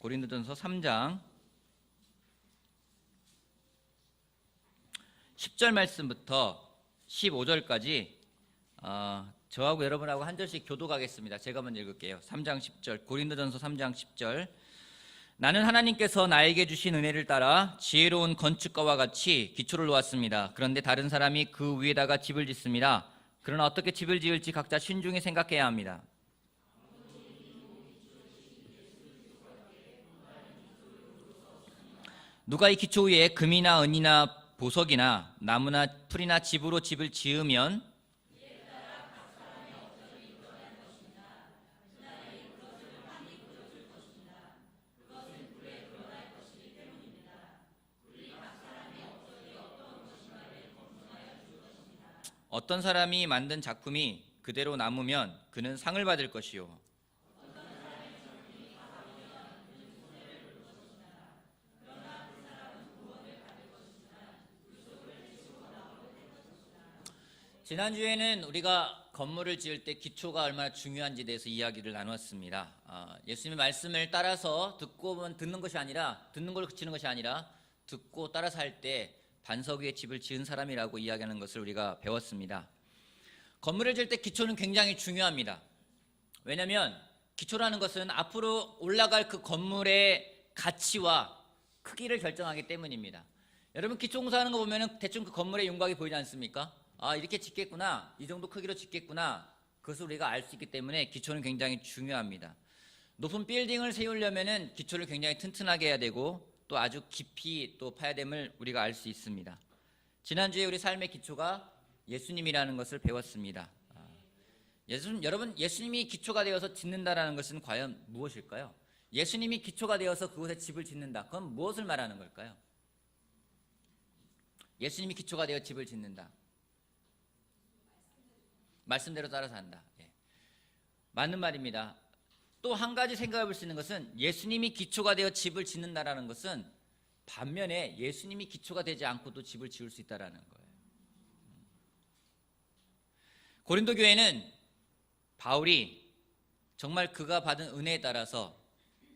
고린도전서 3장 10절 말씀부터 15절까지 저하고 여러분하고 한 절씩 교독하겠습니다. 제가 먼저 읽을게요. 3장 10절, 고린도전서 3장 10절. 나는 하나님께서 나에게 주신 은혜를 따라 지혜로운 건축가와 같이 기초를 놓았습니다. 그런데 다른 사람이 그 위에다가 집을 짓습니다. 그러나 어떻게 집을 지을지 각자 신중히 생각해야 합니다. 누가 이 기초 위에 금이나 은이나 보석이나 나무나 풀이나 집으로 집을 지으면 어떤 사람이 만든 작품이 그대로 남으면 그는 상을 받을 것이요. 지난주에는 우리가 건물을 지을 때 기초가 얼마나 중요한지에 대해서 이야기를 나눴습니다. 예수님의 말씀을 따라서 듣는 것이 아니라 듣는 걸 그치는 것이 아니라 듣고 따라서 할 때 반석 위에 집을 지은 사람이라고 이야기하는 것을 우리가 배웠습니다. 건물을 지을 때 기초는 굉장히 중요합니다. 왜냐하면 기초라는 것은 앞으로 올라갈 그 건물의 가치와 크기를 결정하기 때문입니다. 여러분 기초 공사하는 거 보면 대충 그 건물의 윤곽이 보이지 않습니까? 이렇게 짓겠구나, 이 정도 크기로 짓겠구나, 그것을 우리가 알 수 있기 때문에 기초는 굉장히 중요합니다. 높은 빌딩을 세우려면 기초를 굉장히 튼튼하게 해야 되고 또 아주 깊이 또 파야 됨을 우리가 알 수 있습니다. 지난주에 우리 삶의 기초가 예수님이라는 것을 배웠습니다. 여러분, 예수님이 기초가 되어서 짓는다라는 것은 과연 무엇일까요? 예수님이 기초가 되어서 그곳에 집을 짓는다, 그건 무엇을 말하는 걸까요? 예수님이 기초가 되어 집을 짓는다, 말씀대로 따라서 한다. 맞는 말입니다. 또 한 가지 생각해 볼 수 있는 것은 예수님이 기초가 되어 집을 짓는다라는 것은 반면에 예수님이 기초가 되지 않고도 집을 지을 수 있다라는 거예요. 고린도 교회는 바울이 정말 그가 받은 은혜에 따라서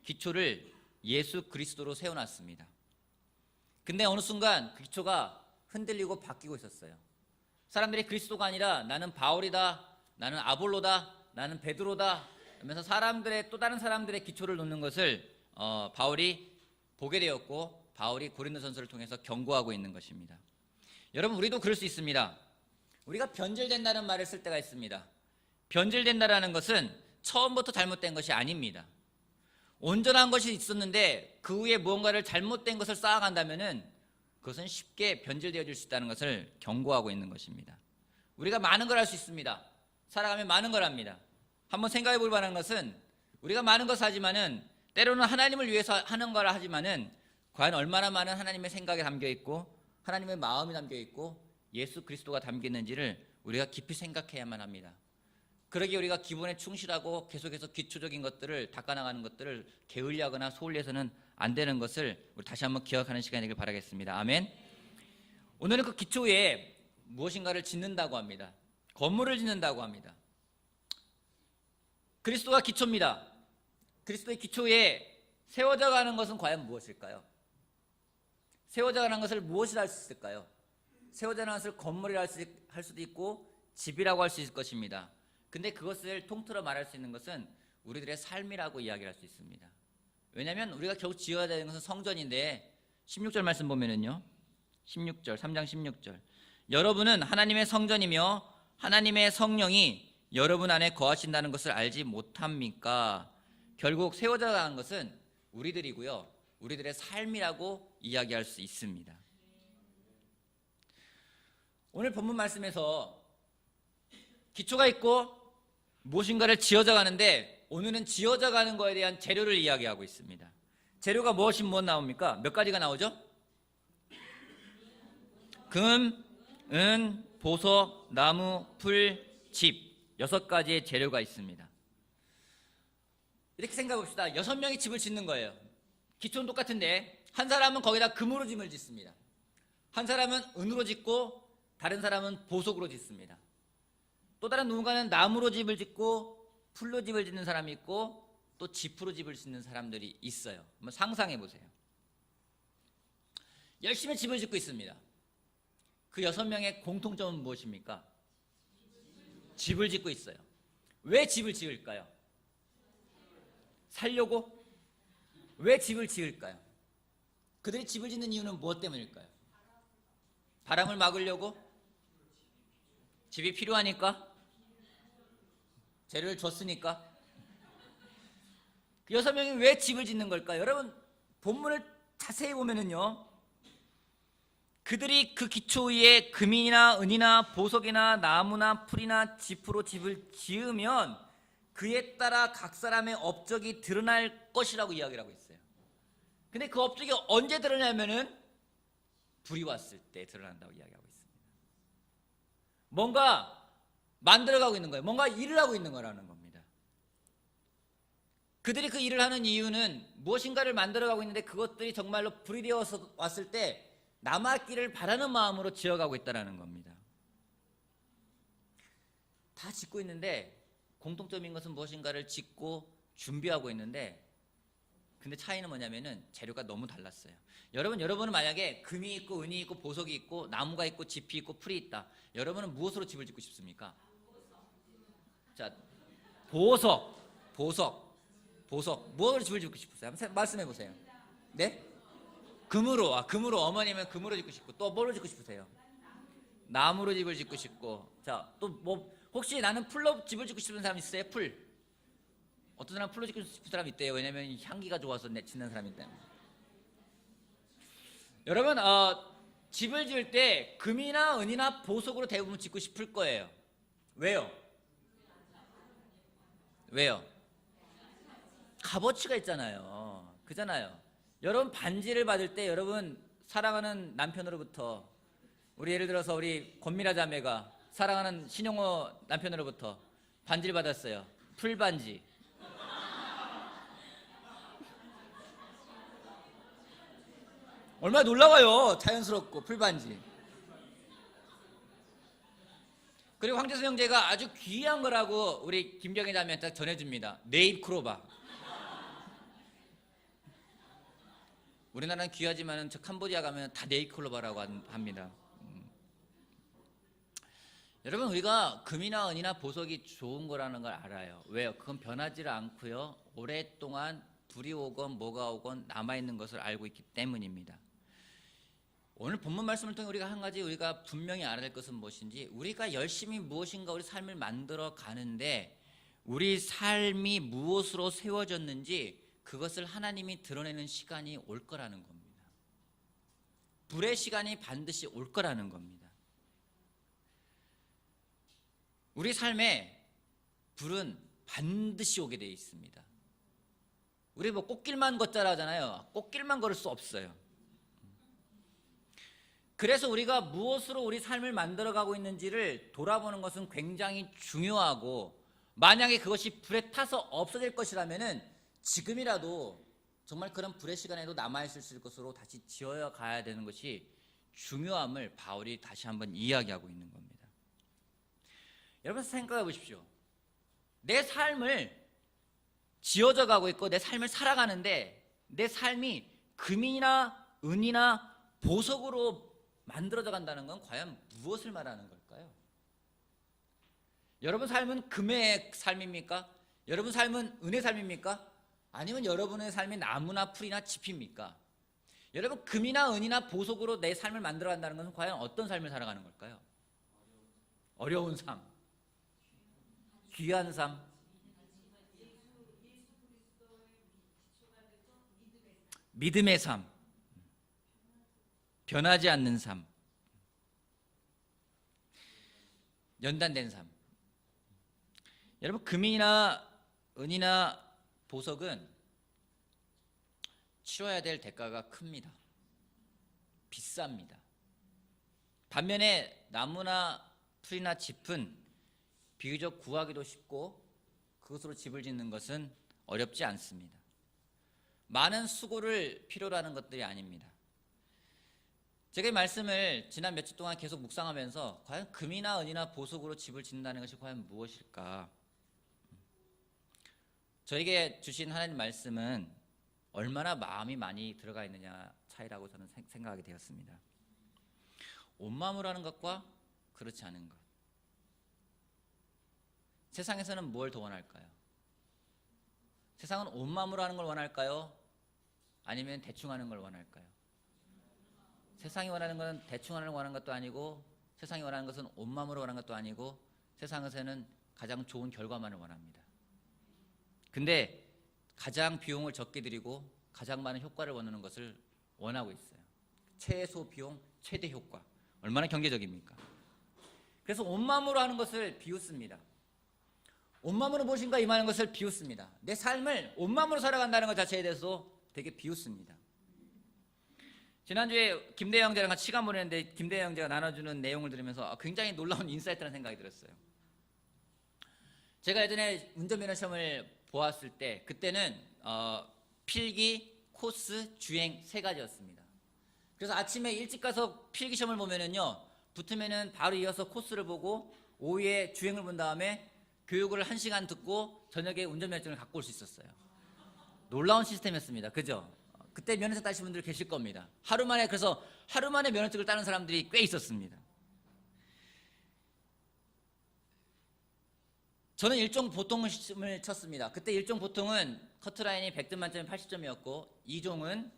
기초를 예수 그리스도로 세워놨습니다. 근데 어느 순간 그 기초가 흔들리고 바뀌고 있었어요. 사람들이 그리스도가 아니라 나는 바울이다, 나는 아볼로다, 나는 베드로다 하면서 또 다른 사람들의 기초를 놓는 것을 바울이 보게 되었고, 바울이 고린도전서를 통해서 경고하고 있는 것입니다. 여러분, 우리도 그럴 수 있습니다. 우리가 변질된다는 말을 쓸 때가 있습니다. 변질된다라는 것은 처음부터 잘못된 것이 아닙니다. 온전한 것이 있었는데 그 위에 무언가를 잘못된 것을 쌓아간다면은 그것은 쉽게 변질되어질 수 있다는 것을 경고하고 있는 것입니다. 우리가 많은 걸 할 수 있습니다. 살아가면 많은 걸 합니다. 한번 생각해 볼 만한 것은 우리가 많은 것을 하지만은 때로는 하나님을 위해서 하는 걸 하지만은 과연 얼마나 많은 하나님의 생각이 담겨 있고 하나님의 마음이 담겨 있고 예수 그리스도가 담겨 있는지를 우리가 깊이 생각해야만 합니다. 그러기에 우리가 기본에 충실하고 계속해서 기초적인 것들을 닦아나가는 것들을 게을리하거나 소홀히 해서는 안 되는 것을 우리 다시 한번 기억하는 시간이 되길 바라겠습니다. 아멘. 오늘은 그 기초 위에 무엇인가를 짓는다고 합니다. 건물을 짓는다고 합니다. 그리스도가 기초입니다. 그리스도의 기초 위에 세워져 가는 것은 과연 무엇일까요? 세워져 가는 것을 무엇이라 할 수 있을까요? 세워져 가는 것을 건물이라 할 수도 있고 집이라고 할 수 있을 것입니다. 근데 그것을 통틀어 말할 수 있는 것은 우리들의 삶이라고 이야기할 수 있습니다. 왜냐하면 우리가 결국 지어야 되는 것은 성전인데 16절 말씀 보면은요, 16절, 3장 16절, 여러분은 하나님의 성전이며 하나님의 성령이 여러분 안에 거하신다는 것을 알지 못합니까? 결국 세워져 가는 것은 우리들이고요, 우리들의 삶이라고 이야기할 수 있습니다. 오늘 본문 말씀에서 기초가 있고 무엇인가를 지어져 가는데 오늘은 지어져 가는 것에 대한 재료를 이야기하고 있습니다. 재료가 무엇이 무엇 나옵니까? 몇 가지가 나오죠? 금, 은, 보석, 나무, 풀, 집, 6가지의 재료가 있습니다. 이렇게 생각해 봅시다. 6명이 집을 짓는 거예요. 기초는 똑같은데 한 사람은 거기다 금으로 집을 짓습니다. 한 사람은 은으로 짓고 다른 사람은 보석으로 짓습니다. 또 다른 누군가는 나무로 집을 짓고 풀로 집을 짓는 사람이 있고 또 지프로 집을 짓는 사람들이 있어요. 한번 상상해 보세요. 열심히 집을 짓고 있습니다. 그 6명의 공통점은 무엇입니까? 집을 짓고 있어요. 왜 집을 지을까요? 살려고? 왜 집을 지을까요? 그들이 집을 짓는 이유는 무엇 때문일까요? 바람을 막으려고? 집이 필요하니까? 재료를 줬으니까? 그 6명이 왜 집을 짓는 걸까요? 여러분, 본문을 자세히 보면은요, 그들이 그 기초 위에 금이나 은이나 보석이나 나무나 풀이나 지프로 집을 지으면 그에 따라 각 사람의 업적이 드러날 것이라고 이야기를 하고 있어요. 근데 그 업적이 언제 드러나냐면은 불이 왔을 때 드러난다고 이야기하고 있습니다. 뭔가 만들어가고 있는 거예요. 뭔가 일을 하고 있는 거라는 겁니다. 그들이 그 일을 하는 이유는 무엇인가를 만들어가고 있는데 그것들이 정말로 불이 되어서 왔을 때 남았기를 바라는 마음으로 지어가고 있다는 겁니다. 다 짓고 있는데 공통점인 것은 무엇인가를 짓고 준비하고 있는데, 근데 차이는 뭐냐면은 재료가 너무 달랐어요. 여러분은 만약에 금이 있고 은이 있고 보석이 있고 나무가 있고 짚이 있고 풀이 있다. 여러분은 무엇으로 집을 짓고 싶습니까? 자, 보석. 무엇으로 집을 짓고 싶으세요? 한번 말씀해 보세요. 네? 금으로. 어머님은 금으로 짓고 싶고, 또 뭘로 짓고 싶으세요? 나무로 집을 짓고 싶고. 자, 또 뭐 혹시 나는 풀로 집을 짓고 싶은 사람 있어요? 풀. 어떤 사람 풀로 짓고 싶은 사람 있대요. 왜냐면 향기가 좋아서 짓는 사람이 때문에. 여러분, 집을 지을 때 금이나 은이나 보석으로 대부분 짓고 싶을 거예요. 왜요? 값어치가 있잖아요. 그잖아요. 여러분, 반지를 받을 때 여러분 사랑하는 남편으로부터, 우리 예를 들어서 우리 권미라 자매가 사랑하는 신용호 남편으로부터 반지를 받았어요. 풀반지. 얼마나 놀라워요. 자연스럽고 풀반지. 그리고 황재수 형제가 아주 귀한 거라고 우리 김경희 자매한테 전해줍니다. 네잎크로바. 우리나라는 귀하지만 저 캄보디아 가면 다 네잎크로바라고 합니다. 여러분, 우리가 금이나 은이나 보석이 좋은 거라는 걸 알아요. 왜요? 그건 변하지 않고요, 오랫동안 불이 오건 뭐가 오건 남아있는 것을 알고 있기 때문입니다. 오늘 본문 말씀을 통해 우리가 한 가지 우리가 분명히 알아야 될 것은 무엇인지, 우리가 열심히 무엇인가 우리 삶을 만들어 가는데 우리 삶이 무엇으로 세워졌는지 그것을 하나님이 드러내는 시간이 올 거라는 겁니다. 불의 시간이 반드시 올 거라는 겁니다. 우리 삶에 불은 반드시 오게 되어 있습니다. 우리 뭐 꽃길만 걷자라 하잖아요. 꽃길만 걸을 수 없어요. 그래서 우리가 무엇으로 우리 삶을 만들어가고 있는지를 돌아보는 것은 굉장히 중요하고, 만약에 그것이 불에 타서 없어질 것이라면은 지금이라도 정말 그런 불의 시간에도 남아있을 것으로 다시 지어야 가야 되는 것이 중요함을 바울이 다시 한번 이야기하고 있는 겁니다. 여러분, 생각해 보십시오. 내 삶을 지어져 가고 있고 내 삶을 살아가는데 내 삶이 금이나 은이나 보석으로 만들어져 간다는 건 과연 무엇을 말하는 걸까요? 여러분 삶은 금의 삶입니까? 여러분 삶은 은의 삶입니까? 아니면 여러분의 삶이 나무나 풀이나 짚입니까? 여러분, 금이나 은이나 보석으로 내 삶을 만들어 간다는 것은 과연 어떤 삶을 살아가는 걸까요? 어려운 삶, 귀한 삶, 믿음의 삶, 변하지 않는 삶, 연단된 삶. 여러분, 금이나 은이나 보석은 치러야 될 대가가 큽니다. 비쌉니다. 반면에 나무나 풀이나 짚은 비교적 구하기도 쉽고 그것으로 집을 짓는 것은 어렵지 않습니다. 많은 수고를 필요로 하는 것들이 아닙니다. 제가 이 말씀을 지난 몇 주 동안 계속 묵상하면서 과연 금이나 은이나 보석으로 집을 짓는다는 것이 과연 무엇일까? 저에게 주신 하나님 말씀은 얼마나 마음이 많이 들어가 있느냐 차이라고 저는 생각하게 되었습니다. 온 마음으로 하는 것과 그렇지 않은 것. 세상에서는 뭘 더 원할까요? 세상은 온 마음으로 하는 걸 원할까요? 아니면 대충 하는 걸 원할까요? 세상이 원하는 것은 대충 하는 걸 원하는 것도 아니고, 세상이 원하는 것은 온 마음으로 원하는 것도 아니고, 세상에서는 가장 좋은 결과만을 원합니다. 근데 가장 비용을 적게 들이고 가장 많은 효과를 원하는 것을 원하고 있어요. 최소 비용, 최대 효과. 얼마나 경제적입니까? 그래서 온 마음으로 하는 것을 비웃습니다. 온 마음으로 무엇인가 임하는 것을 비웃습니다. 내 삶을 온 마음으로 살아간다는 것 자체에 대해서 되게 비웃습니다. 지난주에 김대희 형제랑 같이 시간 보냈는데 김대희 형제가 나눠주는 내용을 들으면서 굉장히 놀라운 인사이트라는 생각이 들었어요. 제가 예전에 운전면허 시험을 보았을 때 그때는 필기, 코스, 주행 세 가지였습니다. 그래서 아침에 일찍 가서 필기 시험을 보면은요, 붙으면은 바로 이어서 코스를 보고 오후에 주행을 본 다음에 교육을 1시간 듣고 저녁에 운전면허증을 갖고 올 수 있었어요. 놀라운 시스템이었습니다. 그죠? 그때 면허증 따신 분들 계실 겁니다. 그래서 하루 만에 면허증을 따는 사람들이 꽤 있었습니다. 저는 일종 보통을 시험을 쳤습니다. 그때 일종 보통은 커트라인이 100점 만점에 80점이었고 2종은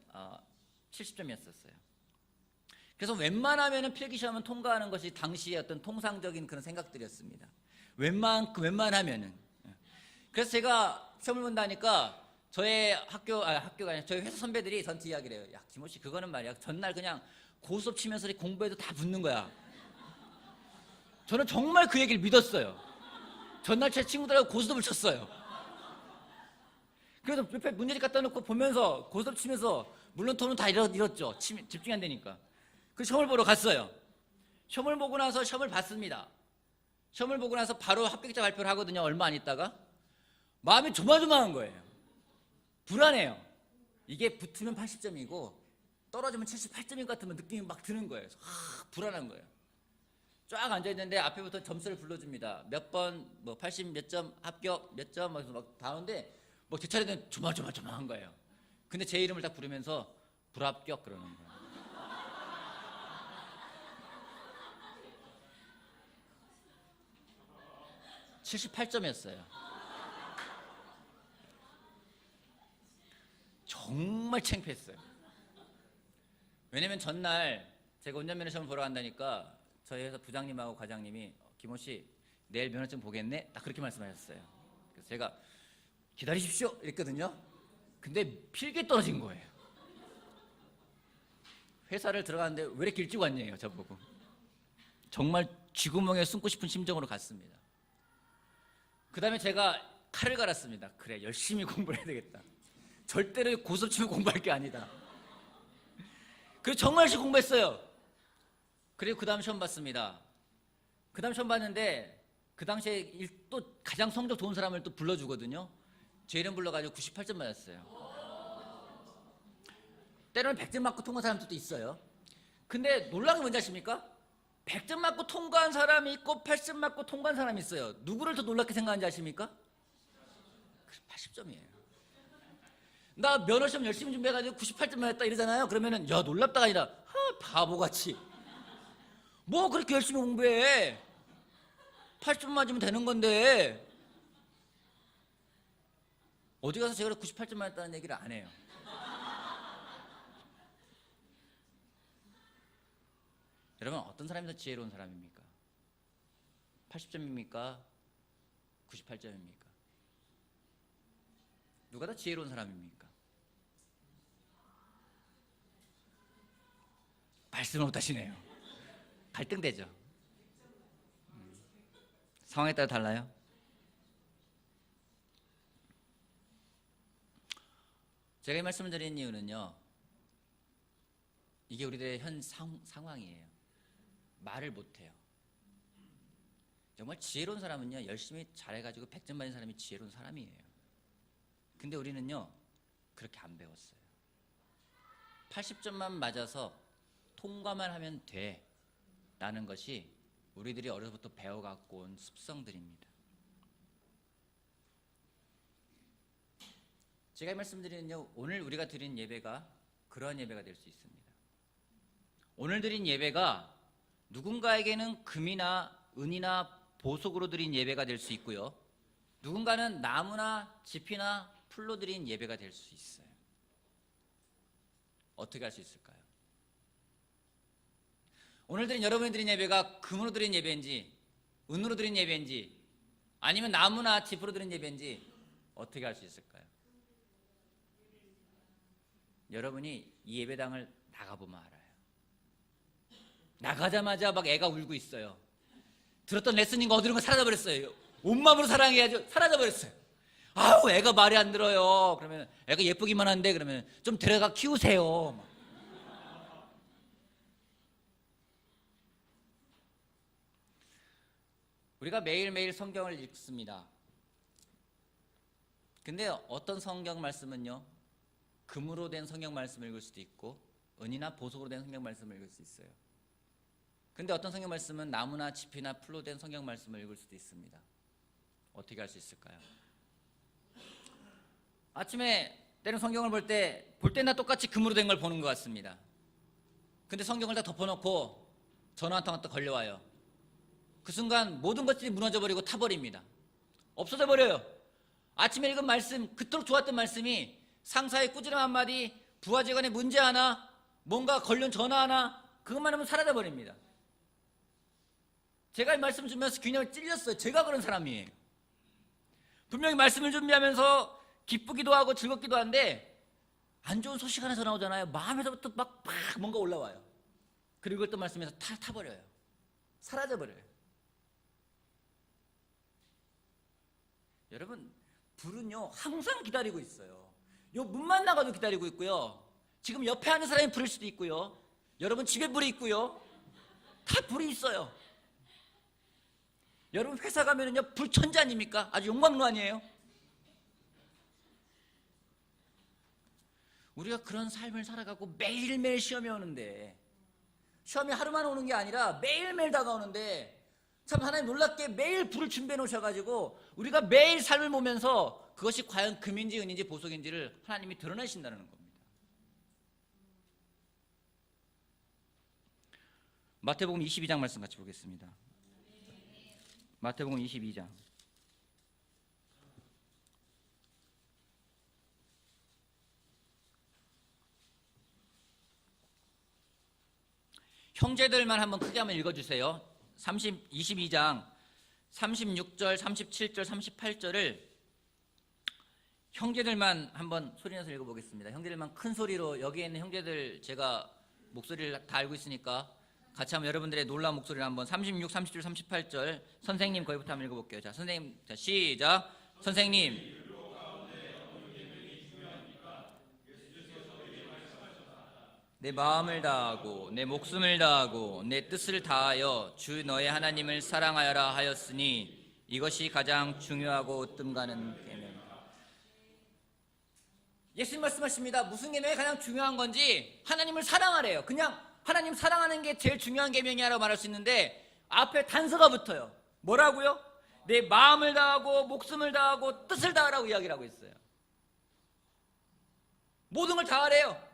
70점이었어요. 그래서 웬만하면 필기시험은 통과하는 것이 당시의 어떤 통상적인 그런 생각들이었습니다. 웬만하면은. 그래서 제가 시험을 본다니까 저희 학교가 아니라 저희 회사 선배들이 저한테 이야기를 해요. 야, 김호 씨, 그거는 말이야, 전날 그냥 고스톱 치면서 공부해도 다 붙는 거야. 저는 정말 그 얘기를 믿었어요. 전날 제 친구들하고 고스톱을 쳤어요. 그래서 옆에 문제집 갖다 놓고 보면서 고스톱 치면서, 물론 돈은 다 잃었죠. 집중이 안 되니까. 그 시험을 보러 갔어요. 시험을 보고 나서 시험을 봤습니다. 시험을 보고 나서 바로 합격자 발표를 하거든요. 얼마 안 있다가. 마음이 조마조마한 거예요. 불안해요. 이게 붙으면 80점이고 떨어지면 78점인 것 같으면 느낌이 막 드는 거예요. 불안한 거예요. 쫙 앉아있는데 앞에부터 점수를 불러줍니다. 몇 번, 80 몇 점, 합격 몇 점, 막 다오는데 제 차례는 조마조마한 거예요. 근데 제 이름을 딱 부르면서 불합격 그러는 거예요. (78점이었어요) 정말 창피했어요. 왜냐면 전날 제가 운전면허 시험을 보러 간다니까 저희 회사 부장님하고 과장님이 김호 씨, 내일 면허증 보겠네? 딱 그렇게 말씀하셨어요. 그래서 제가 기다리십시오 이랬거든요. 근데 필기에 떨어진 거예요. 회사를 들어갔는데 왜 이렇게 일찍 왔냐요, 저보고. 정말 쥐구멍에 숨고 싶은 심정으로 갔습니다. 그 다음에 제가 칼을 갈았습니다. 그래, 열심히 공부를 해야 되겠다. 절대로 고스톱 치면 공부할 게 아니다. 그래서 정말 열심히 공부했어요. 그리고 그 다음 시험 봤습니다. 그 다음 시험 봤는데 그 당시에 또 가장 성적 좋은 사람을 또 불러주거든요. 제 이름 불러가지고 98점 맞았어요. 때로는 100점 맞고 통과한 사람들도 있어요. 근데 놀라운 게 뭔지 아십니까? 100점 맞고 통과한 사람이 있고 80점 맞고 통과한 사람이 있어요. 누구를 더 놀랍게 생각하는지 아십니까? 80점이에요. 나 면허시험 열심히 준비해가지고 98점 맞았다 이러잖아요. 그러면은 야, 놀랍다가 아니라 바보같이 뭐 그렇게 열심히 공부해. 80점 맞으면 되는 건데. 어디 가서 제가 98점 맞았다는 얘기를 안 해요. 여러분, 어떤 사람이 더 지혜로운 사람입니까? 80점입니까? 98점입니까? 누가 더 지혜로운 사람입니까? 말씀을 못 하시네요. 갈등되죠. 상황에 따라 달라요. 제가 이 말씀을 드리는 이유는요, 이게 우리들의 현 상황이에요. 말을 못해요. 정말 지혜로운 사람은요, 열심히 잘해가지고 100점 받은 사람이 지혜로운 사람이에요. 근데 우리는요, 그렇게 안 배웠어요. 80점만 맞아서 통과만 하면 돼 라는 것이 우리들이 어려서부터 배워갖고 온 습성들입니다. 제가 말씀드리는요, 오늘 우리가 드린 예배가 그러한 예배가 될 수 있습니다. 오늘 드린 예배가 누군가에게는 금이나 은이나 보석으로 드린 예배가 될 수 있고요, 누군가는 나무나 짚이나 풀로 드린 예배가 될 수 있어요. 어떻게 할 수 있을까요? 오늘 드린 여러분이 드린 예배가 금으로 드린 예배인지 은으로 드린 예배인지 아니면 나무나 짚으로 드린 예배인지 어떻게 할 수 있을까요? 여러분이 이 예배당을 나가보면 알아요. 나가자마자 막 애가 울고 있어요. 들었던 레슨인가 어디론가 가 사라져버렸어요. 온 마음으로 사랑해야죠. 사라져버렸어요. 아우, 애가 말이 안 들어요. 그러면 애가 예쁘기만 한데, 그러면 좀 데려가 키우세요. 우리가 매일매일 성경을 읽습니다. 근데 어떤 성경 말씀은요, 금으로 된 성경 말씀을 읽을 수도 있고 은이나 보석으로 된 성경 말씀을 읽을 수 있어요. 근데 어떤 성경 말씀은 나무나 짚이나 풀로 된 성경 말씀을 읽을 수도 있습니다. 어떻게 할 수 있을까요? 아침에 때는 성경을 볼 때나 똑같이 금으로 된 걸 보는 것 같습니다. 근데 성경을 다 덮어놓고 전화 한 통만 또 걸려와요. 그 순간 모든 것들이 무너져버리고 타버립니다. 없어져 버려요. 아침에 읽은 말씀, 그토록 좋았던 말씀이 상사의 꾸지람 한마디, 부하직원의 문제 하나, 뭔가 걸린 전화 하나, 그것만 하면 사라져버립니다. 제가 이 말씀 주면서 균형을 찔렸어요. 제가 그런 사람이에요. 분명히 말씀을 준비하면서 기쁘기도 하고 즐겁기도 한데 안 좋은 소식 하나 전화 오잖아요. 마음에서부터 막 뭔가 올라와요. 그리고 또 말씀에서 타버려요. 사라져버려요. 여러분, 불은요 항상 기다리고 있어요. 요 문만 나가도 기다리고 있고요, 지금 옆에 하는 사람이 불일 수도 있고요, 여러분 집에 불이 있고요, 다 불이 있어요. 여러분 회사 가면은요 불천지 아닙니까? 아주 용광로 아니에요? 우리가 그런 삶을 살아가고 매일매일 시험이 오는데, 시험이 하루만 오는 게 아니라 매일매일 다가오는데, 참 하나님 놀랍게 매일 불을 준비해 놓으셔가지고 우리가 매일 삶을 보면서 그것이 과연 금인지 은인지 보석인지를 하나님이 드러내신다는 겁니다. 마태복음 22장 말씀 같이 보겠습니다. 마태복음 22장. 형제들만 한번 크게 한번 읽어주세요. 22장 36절, 37절, 38절을 형제들만 한번 소리내서 읽어보겠습니다. 형제들만 큰 소리로, 여기에 있는 형제들 제가 목소리를 다 알고 있으니까 같이 한번 여러분들의 놀라운 목소리를 한번 36, 37, 38절 선생님 거기부터 한번 읽어볼게요. 자, 선생님, 자, 시작. 선생님, 내 마음을 다하고 내 목숨을 다하고 내 뜻을 다하여 주 너의 하나님을 사랑하여라 하였으니 이것이 가장 중요하고 뜸가는 계명이다. 예수님 말씀하십니다. 무슨 계명이 가장 중요한 건지 하나님을 사랑하래요. 그냥 하나님 사랑하는 게 제일 중요한 계명이라고 말할 수 있는데 앞에 단서가 붙어요. 뭐라고요? 내 마음을 다하고 목숨을 다하고 뜻을 다하라고 이야기를 하고 있어요. 모든 걸 다하래요.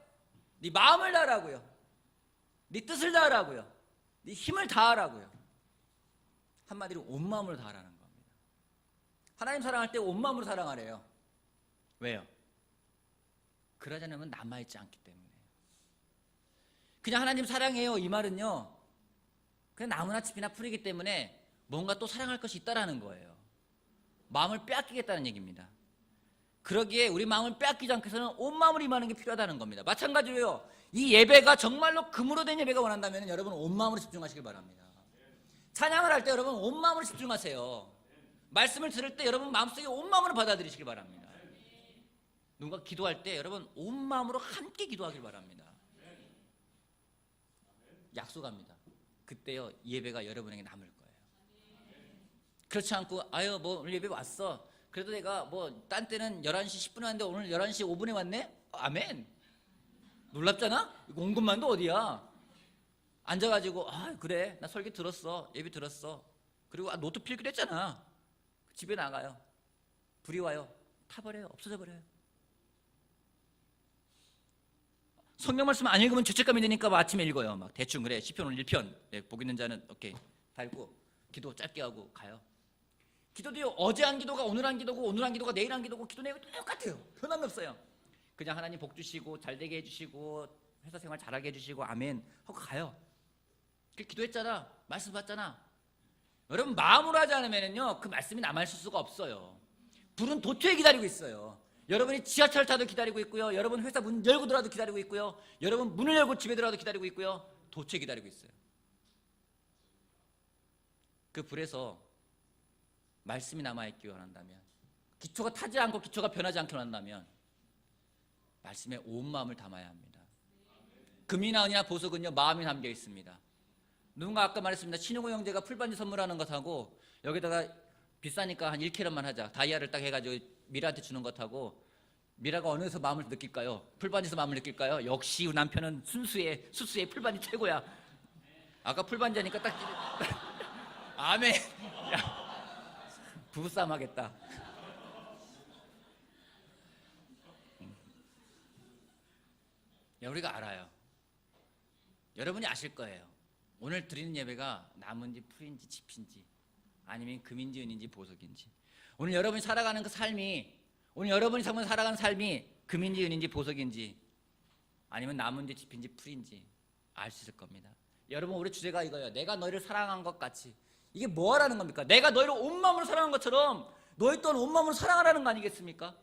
네 마음을 다하라고요, 네 뜻을 다하라고요, 네 힘을 다하라고요. 한마디로 온 마음으로 다하라는 겁니다. 하나님 사랑할 때 온 마음으로 사랑하래요. 왜요? 그러지 않으면 남아있지 않기 때문에. 그냥 하나님 사랑해요 이 말은요 그냥 나무나 짚이나 풀이기 때문에 뭔가 또 사랑할 것이 있다라는 거예요. 마음을 빼앗기겠다는 얘기입니다. 그러기에 우리 마음을 빼앗기지 않기 위해서는 온 마음으로 임하는 게 필요하다는 겁니다. 마찬가지로요, 이 예배가 정말로 금으로 된 예배가 원한다면 여러분 온 마음으로 집중하시길 바랍니다. 찬양을 할 때 여러분 온 마음으로 집중하세요. 말씀을 들을 때 여러분 마음속에 온 마음으로 받아들이시길 바랍니다. 누군가 기도할 때 여러분 온 마음으로 함께 기도하길 바랍니다. 약속합니다. 그때요 예배가 여러분에게 남을 거예요. 그렇지 않고 아유 뭐 오늘 예배 왔어, 그래도 내가 뭐 딴 때는 11시 10분에 왔는데 오늘 11시 5분에 왔네? 아멘. 놀랍잖아? 이거 온 것만도 어디야? 앉아가지고 아 그래 나 설교 들었어, 예배 들었어, 그리고 노트 필기로 했잖아. 집에 나가요. 불이 와요. 타버려요. 없어져 버려요. 성경 말씀 안 읽으면 죄책감이 드니까 뭐 아침에 읽어요. 막 대충 그래 시편 오늘 1편 네, 복 있는 자는 오케이 달고 기도 짧게 하고 가요. 기도도요, 어제 한 기도가 오늘 한 기도고 오늘 한 기도가 내일 한 기도고 기도 내용이 똑같아요. 변함이 없어요. 그냥 하나님 복 주시고 잘 되게 해주시고 회사 생활 잘하게 해주시고 아멘 하고 가요. 기도했잖아, 말씀 받잖아. 여러분 마음으로 하지 않으면요 그 말씀이 남아있을 수가 없어요. 불은 도처에 기다리고 있어요. 여러분이 지하철 타도 기다리고 있고요, 여러분 회사 문 열고 들어와도 기다리고 있고요, 여러분 문을 열고 집에 들어와도 기다리고 있고요, 도처에 기다리고 있어요. 그 불에서 말씀이 남아있기 원한다면, 기초가 타지 않고 기초가 변하지 않기 원한다면 말씀에 온 마음을 담아야 합니다. 금이나 은이나 보석은요 마음이 담겨 있습니다. 누군가 아까 말했습니다. 신용호 형제가 풀반지 선물하는 것하고 여기다가 비싸니까 한 1캐럿만 하자, 다이아를 딱 해가지고 미라한테 주는 것하고, 미라가 어느에서 마음을 느낄까요? 풀반지에서 마음을 느낄까요? 역시 남편은 순수해, 수수해, 풀반지 최고야. 아까 풀반지 하니까 딱 아멘. 야, 부부싸움 하겠다. 우리가 알아요. 여러분이 아실 거예요. 오늘 드리는 예배가 나무인지 풀인지 짚인지 아니면 금인지 은인지 보석인지, 오늘 여러분이 살아가는 그 삶이, 오늘 여러분이 살아가는 삶이 금인지 은인지 보석인지 아니면 나무인지 짚인지 풀인지 알 수 있을 겁니다. 여러분 우리 주제가 이거예요. 내가 너희를 사랑한 것 같이. 이게 뭐라는 겁니까? 내가 너희를 온 마음으로 사랑한 것처럼 너희 또한 온 마음으로 사랑하라는 거 아니겠습니까?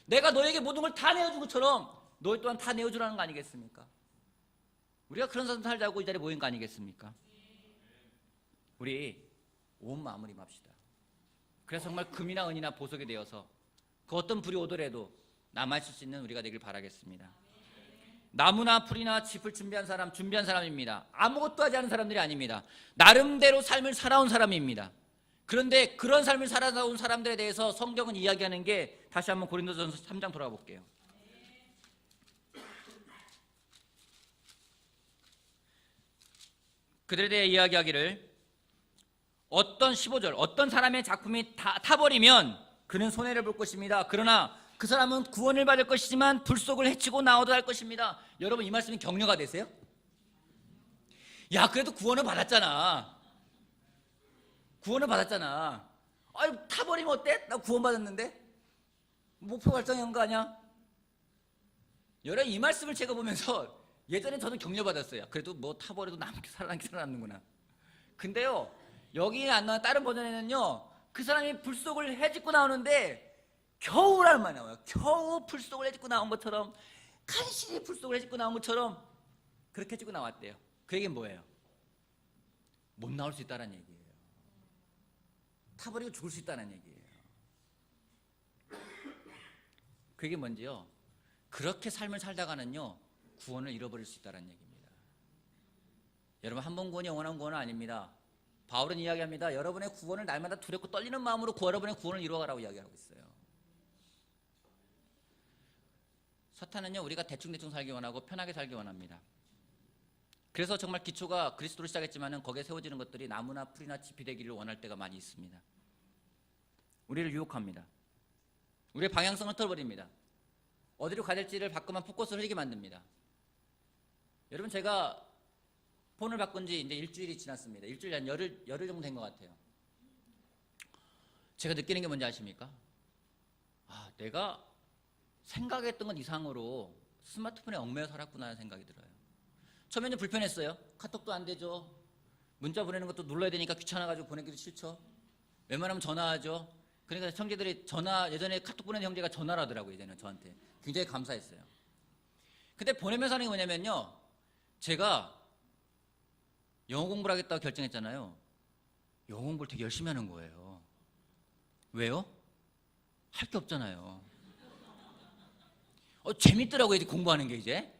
내가 너에게 모든 걸 다 내어준 것처럼 너희 또한 다 내어주라는 거 아니겠습니까? 우리가 그런 삶 살자고 이 자리에 모인 거 아니겠습니까? 우리 온 마음으로 임합시다. 그래서 정말 금이나 은이나 보석이 되어서 그 어떤 불이 오더라도 남아있을 수 있는 우리가 되길 바라겠습니다. 나무나 풀이나 짚을 준비한 사람입니다. 아무것도 하지 않은 사람들이 아닙니다. 나름대로 삶을 살아온 사람입니다. 그런데 그런 삶을 살아온 사람들에 대해서 성경은 이야기하는 게, 다시 한번 고린도전서 3장 돌아가 볼게요. 그들에 대해 이야기하기를, 어떤 15절, 어떤 사람의 작품이 타버리면 그는 손해를 볼 것입니다. 그러나 그 사람은 구원을 받을 것이지만 불속을 헤치고 나오도 할 것입니다. 여러분 이 말씀이 격려가 되세요? 야, 그래도 구원을 받았잖아. 구원을 받았잖아. 아니 타버리면 어때? 나 구원 받았는데? 목표 달성한 거 아니야? 여러분 이 말씀을 제가 보면서 예전에 저도 격려받았어요. 그래도 뭐 타버려도 살아남는구나. 근데요, 여기 안 나와 다른 버전에는요, 그 사람이 불속을 헤집고 나오는데 겨우란 말 나와요. 겨우 불속을 헤집고 나온 것처럼, 간신히 불속을 헤집고 나온 것처럼 그렇게 헤집고 나왔대요. 그 얘기는 뭐예요? 못 나올 수 있다는 얘기예요. 타버리고 죽을 수 있다는 얘기예요. 그게 뭔지요? 그렇게 삶을 살다가는요 구원을 잃어버릴 수 있다는 얘기입니다. 여러분 한 번 구원이 영원한 구원은 아닙니다. 바울은 이야기합니다. 여러분의 구원을 날마다 두렵고 떨리는 마음으로 여러분의 구원을 이루어가라고 이야기하고 있어요. 사탄은요 우리가 대충대충 살기 원하고 편하게 살기 원합니다. 그래서 정말 기초가 그리스도로 시작했지만 거기에 세워지는 것들이 나무나 풀이나 짚이 되기를 원할 때가 많이 있습니다. 우리를 유혹합니다. 우리의 방향성을 틀어버립니다. 어디로 가야 될지를 바꾸면 포커스를 흐리게 만듭니다. 여러분 제가 폰을 바꾼 지 이제 일주일이 지났습니다. 일주일 한 열흘 정도 된 것 같아요. 제가 느끼는 게 뭔지 아십니까? 내가 생각했던 것 이상으로 스마트폰에 얽매여 살았구나 하는 생각이 들어요. 처음에는 불편했어요. 카톡도 안 되죠. 문자 보내는 것도 눌러야 되니까 귀찮아가지고 보내기도 싫죠. 웬만하면 전화하죠. 그러니까 형제들이 예전에 카톡 보내는 형제가 전화를 하더라고요. 예전에 저한테. 굉장히 감사했어요. 근데 보내면서 하는 게 뭐냐면요, 제가 영어 공부를 하겠다고 결정했잖아요. 영어 공부를 되게 열심히 하는 거예요. 왜요? 할 게 없잖아요. 재밌더라고요, 이제 공부하는 게 이제.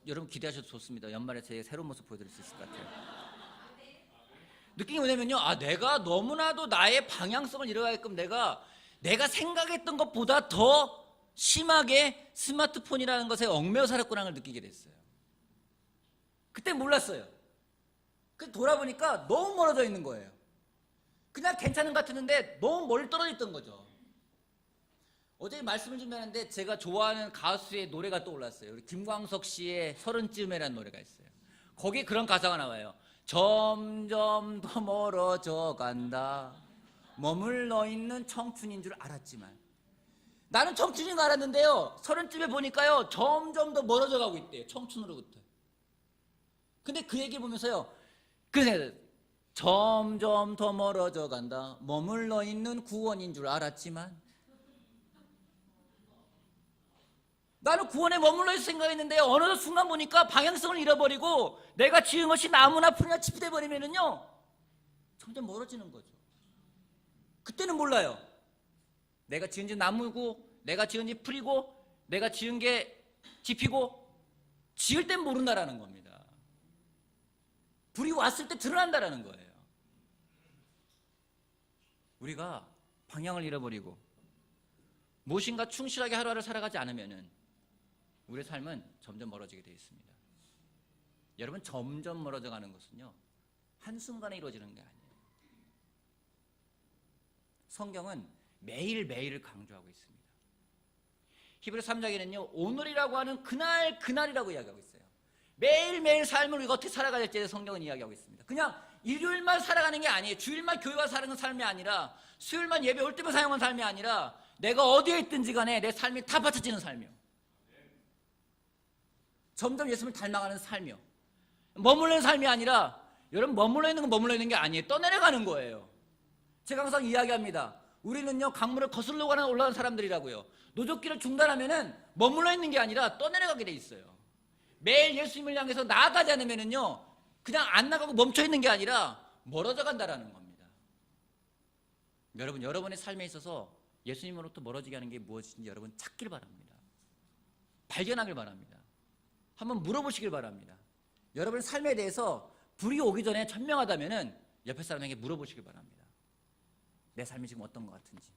여러분 기대하셔도 좋습니다. 연말에 제 새로운 모습 보여드릴 수 있을 것 같아요. 느낀 게 뭐냐면요, 내가 너무나도 나의 방향성을 잃어가게끔 내가 생각했던 것보다 더 심하게 스마트폰이라는 것에 얽매여 살았구나를 느끼게 됐어요. 그때 몰랐어요. 그 돌아보니까 너무 멀어져 있는 거예요. 그냥 괜찮은 것 같았는데 너무 멀리 떨어져 있던 거죠. 어제 말씀을 좀 했는데 제가 좋아하는 가수의 노래가 떠올랐어요. 우리 김광석 씨의 서른쯤에라는 노래가 있어요. 거기에 그런 가사가 나와요. 점점 더 멀어져 간다. 머물러 있는 청춘인 줄 알았지만. 나는 청춘인 줄 알았는데요, 서른쯤에 보니까요 점점 더 멀어져 가고 있대요, 청춘으로부터. 근데 그 얘기 보면서요, 그래서 점점 더 멀어져 간다. 머물러 있는 구원인 줄 알았지만. 나는 구원에 머물러 있을 생각했는데 어느 순간 보니까 방향성을 잃어버리고 내가 지은 것이 나무나 풀이나 짚이 돼버리면은요 점점 멀어지는 거죠. 그때는 몰라요. 내가 지은 지 나무고, 내가 지은 지 풀이고, 내가 지은 게 짚이고, 지을 땐 모른다라는 겁니다. 불이 왔을 때 드러난다라는 거예요. 우리가 방향을 잃어버리고 무엇인가 충실하게 하루하루 살아가지 않으면은 우리의 삶은 점점 멀어지게 되어 있습니다. 여러분, 점점 멀어져 가는 것은요 한순간에 이루어지는 게 아니에요. 성경은 매일매일을 강조하고 있습니다. 히브리서 3장에는요 오늘이라고 하는 그날이라고 이야기하고 있어요. 매일매일 삶을 우리가 어떻게 살아가야 될지에 성경은 이야기하고 있습니다. 그냥 일요일만 살아가는 게 아니에요. 주일만 교회 와서 사는 삶이 아니라, 수요일만 예배 올 때만 사용하는 삶이 아니라, 내가 어디에 있든지 간에 내 삶이 다 받쳐지는 삶이요. 점점 예수님을 닮아가는 삶이요. 머물러 있는 삶이 아니라, 여러분 머물러 있는 건 머물러 있는 게 아니에요. 떠내려가는 거예요. 제가 항상 이야기합니다. 우리는요 강물을 거슬러 올라가는 사람들이라고요. 노젓기를 중단하면은 머물러 있는 게 아니라 떠내려가게 돼 있어요. 매일 예수님을 향해서 나아가지 않으면은요 그냥 안 나가고 멈춰 있는 게 아니라 멀어져 간다라는 겁니다. 여러분, 여러분의 삶에 있어서 예수님으로부터 멀어지게 하는 게 무엇인지 여러분 찾길 바랍니다. 발견하길 바랍니다. 한번 물어보시길 바랍니다. 여러분의 삶에 대해서 불이 오기 전에 천명하다면은 옆에 사람에게 물어보시길 바랍니다. 내 삶이 지금 어떤 것 같은지,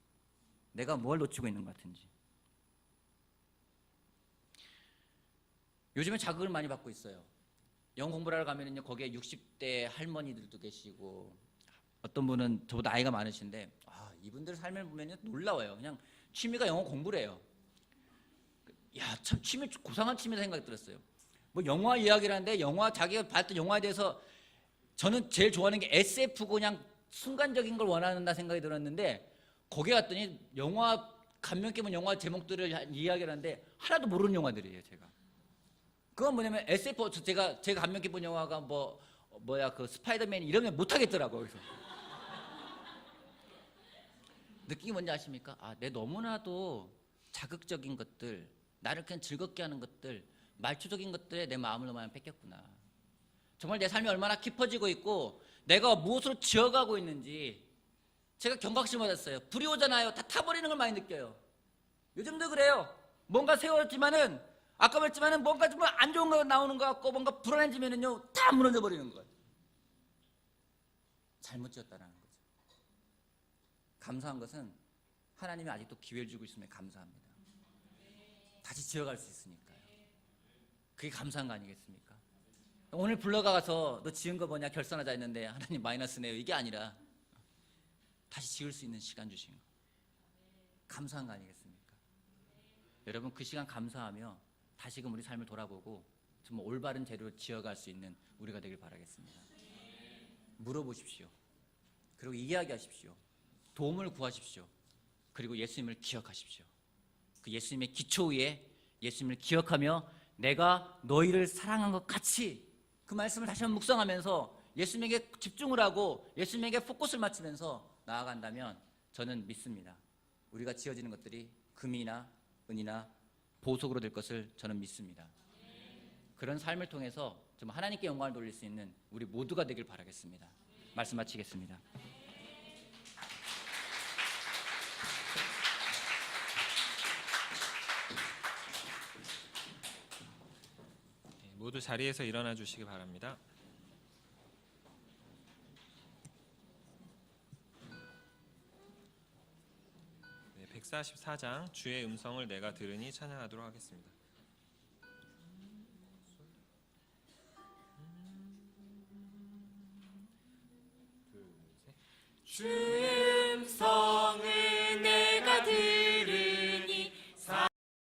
내가 뭘 놓치고 있는 것 같은지. 요즘에 자극을 많이 받고 있어요. 영어 공부를 하러 가면은요 거기에 60대 할머니들도 계시고, 어떤 분은 저보다 나이가 많으신데 이분들 삶을 보면 놀라워요. 그냥 취미가 영어 공부래요. 야, 참 취미, 고상한 취미다 생각이 들었어요. 뭐 영화 이야기를 하는데 자기가 봤던 영화에 대해서 저는 제일 좋아하는 게 SF고 그냥 순간적인 걸 원한다 생각이 들었는데, 거기 갔더니 영화 감명 깊은 영화 제목들을 이야기를 하는데 하나도 모르는 영화들이에요. 제가 그건 뭐냐면 SF, 제가 감명 깊은 영화가 그 스파이더맨 이러면 못하겠더라고요. 그래서 느낌이 뭔지 아십니까? 내 너무나도 자극적인 것들, 나를 그냥 즐겁게 하는 것들, 말초적인 것들에 내 마음을 너무 많이 뺏겼구나. 정말 내 삶이 얼마나 깊어지고 있고 내가 무엇으로 지어가고 있는지 제가 경각심 받았어요. 불이 오잖아요. 다 타버리는 걸 많이 느껴요. 요즘도 그래요. 뭔가 세웠지만은, 아까 말했지만은 뭔가 좀 안 좋은 거 나오는 것 같고, 뭔가 불안해지면은요 다 무너져 버리는 거예요. 잘못 지었다는 거죠. 감사한 것은 하나님이 아직도 기회를 주고 있음에 감사합니다. 다시 지어갈 수 있으니까요. 그게 감사한 거 아니겠습니까? 오늘 불러가서 너 지은 거 뭐냐 결산하자 했는데 하나님 마이너스네요, 이게 아니라 다시 지을 수 있는 시간 주신 거, 감사한 거 아니겠습니까? 여러분, 그 시간 감사하며 다시금 우리 삶을 돌아보고 정말 올바른 재료로 지어갈 수 있는 우리가 되길 바라겠습니다. 물어보십시오. 그리고 이야기하십시오. 도움을 구하십시오. 그리고 예수님을 기억하십시오. 그 예수님의 기초 위에 예수님을 기억하며 내가 너희를 사랑한 것 같이, 그 말씀을 다시 한번 묵상하면서 예수님에게 집중을 하고 예수님에게 포커스를 맞추면서 나아간다면 저는 믿습니다. 우리가 지어지는 것들이 금이나 은이나 보석으로 될 것을 저는 믿습니다. 그런 삶을 통해서 좀 하나님께 영광을 돌릴 수 있는 우리 모두가 되길 바라겠습니다. 말씀 마치겠습니다. 모두 자리에서 일어나 주시기 바랍니다. 네, 144장 주의 음성을 내가 들으니 찬양하도록 하겠습니다. 둘, 셋.